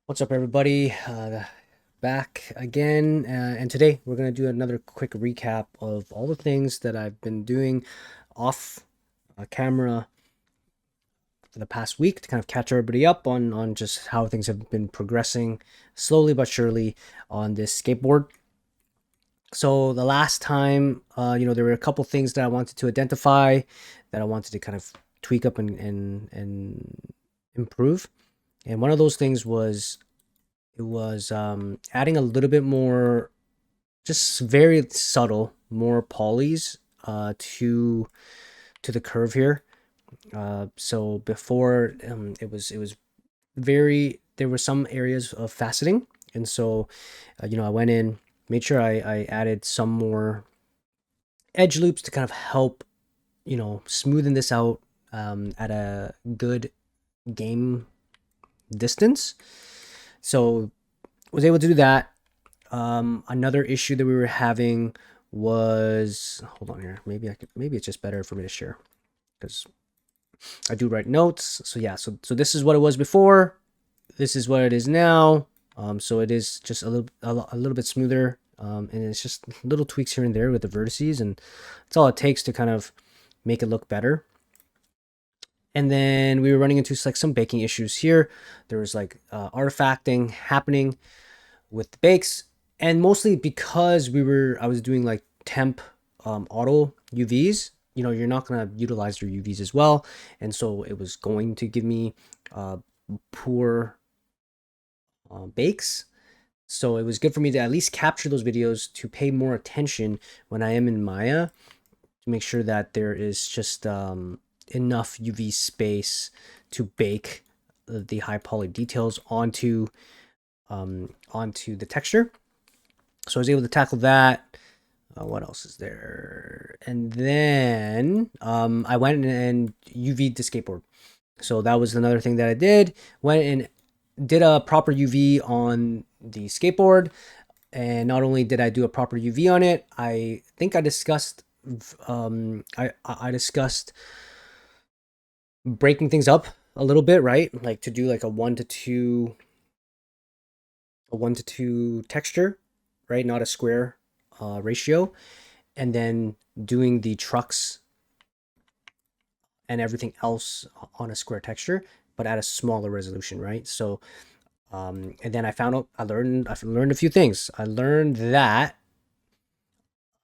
What's up, everybody? Back again, and today we're going to do another quick recap of all the things that I've been doing off camera for the past week to kind of catch everybody up on just how things have been progressing slowly but surely on this skateboard. So the last time, there were a couple things that I wanted to identify that I wanted to kind of tweak up and improve, and one of those things was adding a little bit more, just very subtle, more polys to the curve here. So before, it was very, there were some areas of faceting, and so I went in, made sure I added some more edge loops to kind of help smoothen this out at a good game distance. So was able to do that. Another issue that we were having was, hold on here. Maybe it's just better for me to share because I do write notes. So yeah, so this is what it was before. This is what it is now. So it is just a little bit smoother. And it's just little tweaks here and there with the vertices, and that's all it takes to kind of make it look better. And then we were running into like some baking issues here. There was like artifacting happening with the bakes, and mostly because I was doing like temp auto UVs. You're not going to utilize your UVs as well, and so it was going to give me poor bakes. So it was good for me to at least capture those videos, to pay more attention when I am in Maya, to make sure that there is just enough UV space to bake the high poly details onto the texture. So I was able to tackle that. What else is there? And then I went and UV'd the skateboard. So that was another thing that I did. Went and did a proper UV on the skateboard. And not only did I do a proper UV on it, I think I discussed I discussed breaking things up a little bit, right? Like to do like a 1 to 2 texture, right? Not a square ratio, and then doing the trucks and everything else on a square texture, but at a smaller resolution, right? So, and then I learned a few things. I learned that,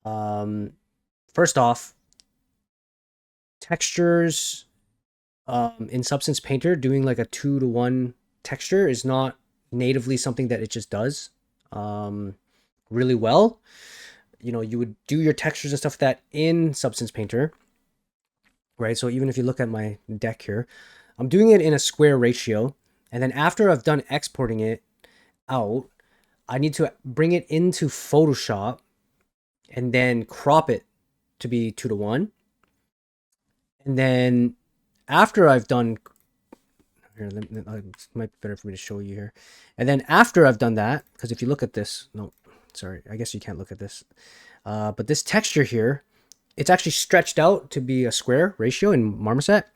first off, textures in Substance Painter, doing like a 2-to-1 texture is not natively something that it just does really well. You would do your textures and stuff like that in Substance Painter, right? So even if you look at my deck here, I'm doing it in a square ratio. And then after I've done exporting it out, I need to bring it into Photoshop and then crop it to be 2-to-1. And then after I've done, here, it might be better for me to show you here. And then after I've done that, because if you look at this, no, sorry, I guess you can't look at this. But this texture here, it's actually stretched out to be a square ratio in Marmoset.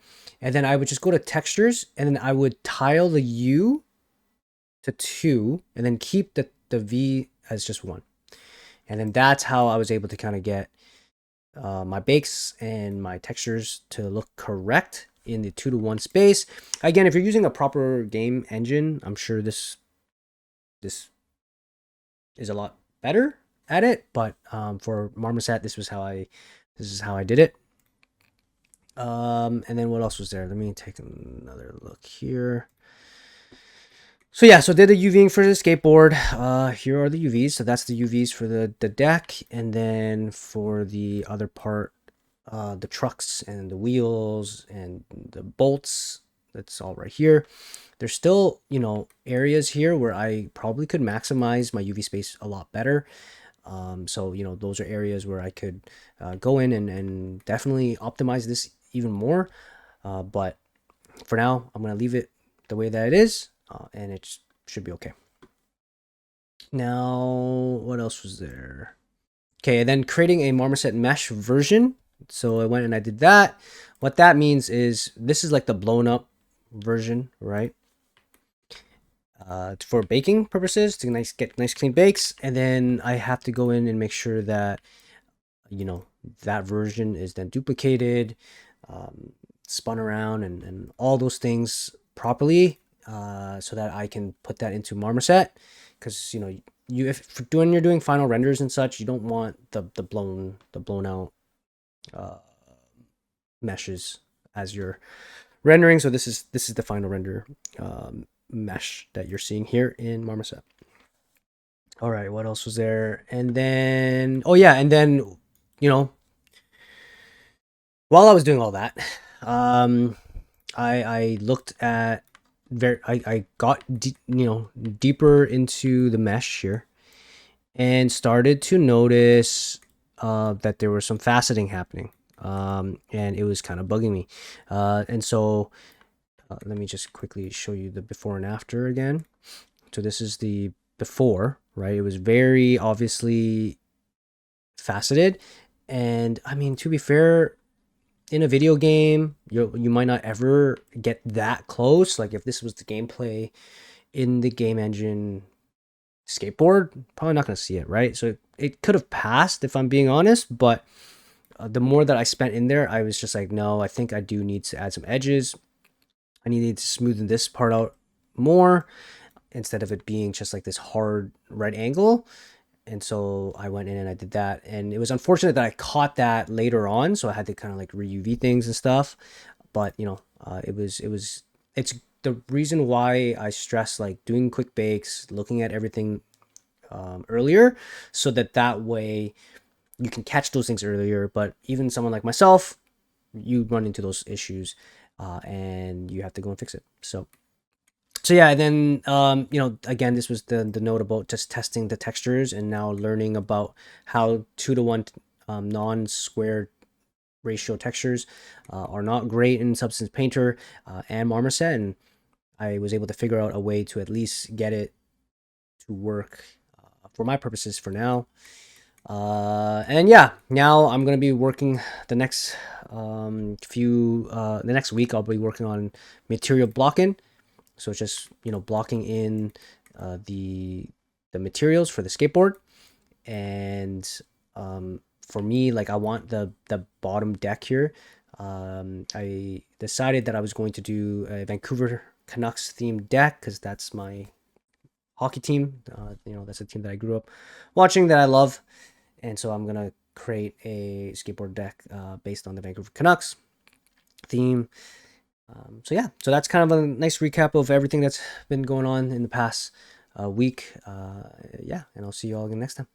And then I would just go to textures, and then I would tile the U to 2, and then keep the V as just 1. And then that's how I was able to kind of get my bakes and my textures to look correct in the 2-to-1 space. Again, if you're using a proper game engine, I'm sure this is a lot better at it. But for Marmoset, this is how I did it. And then what else was there? Let me take another look here. So yeah, so did the UVing for the skateboard. Here are the UVs. So that's the UVs for the deck, and then for the other part, the trucks and the wheels and the bolts, that's all right here. There's still, areas here where I probably could maximize my UV space a lot better. So, those are areas where I could go in and definitely optimize this even more. But for now, I'm going to leave it the way that it is, and it should be okay. Now, what else was there? Okay, and then creating a Marmoset mesh version. So I went and I did that. What that means is this is like the blown up version, right? for baking purposes to get nice clean bakes, and then I have to go in and make sure that you know that version is then duplicated, um, spun around, and all those things properly, so that I can put that into Marmoset, because you if when you're doing final renders and such, you don't want the blown out uh, meshes as you're rendering. So this is the final render mesh that you're seeing here in Marmoset. All right, what else was there? And then, oh yeah, and then, you know, while I was doing all that, um, I looked at I got deeper into the mesh here and started to notice that there was some faceting happening, and it was kind of bugging me, and so let me just quickly show you the before and after again. So this is the before, right? It was very obviously faceted, and I mean, to be fair, in a video game, you might not ever get that close. Like if this was the gameplay in the game engine skateboard, probably not going to see it, right? So it could have passed if I'm being honest, but the more that I spent in there, I was just like, no, I think I do need to add some edges. I needed to smoothen this part out more instead of it being just like this hard right angle. And so I went in and I did that, and it was unfortunate that I caught that later on, so I had to kind of like re-UV things and stuff. But it's the reason why I stress like doing quick bakes, looking at everything earlier, so that way you can catch those things earlier. But even someone like myself, you run into those issues, and you have to go and fix it. So yeah, and then again, this was the note about just testing the textures and now learning about how 2:1 non-square ratio textures are not great in Substance Painter and Marmoset, and I was able to figure out a way to at least get it to work for my purposes for now. And yeah, now I'm gonna be working the next the next week. I'll be working on material blocking. So it's just blocking in the materials for the skateboard, and for me, like I want the bottom deck here. I decided that I was going to do a Vancouver Canucks themed deck because that's my hockey team. That's a team that I grew up watching that I love, and so I'm gonna create a skateboard deck based on the Vancouver Canucks theme. So yeah, so that's kind of a nice recap of everything that's been going on in the past week. Yeah, and I'll see you all again next time.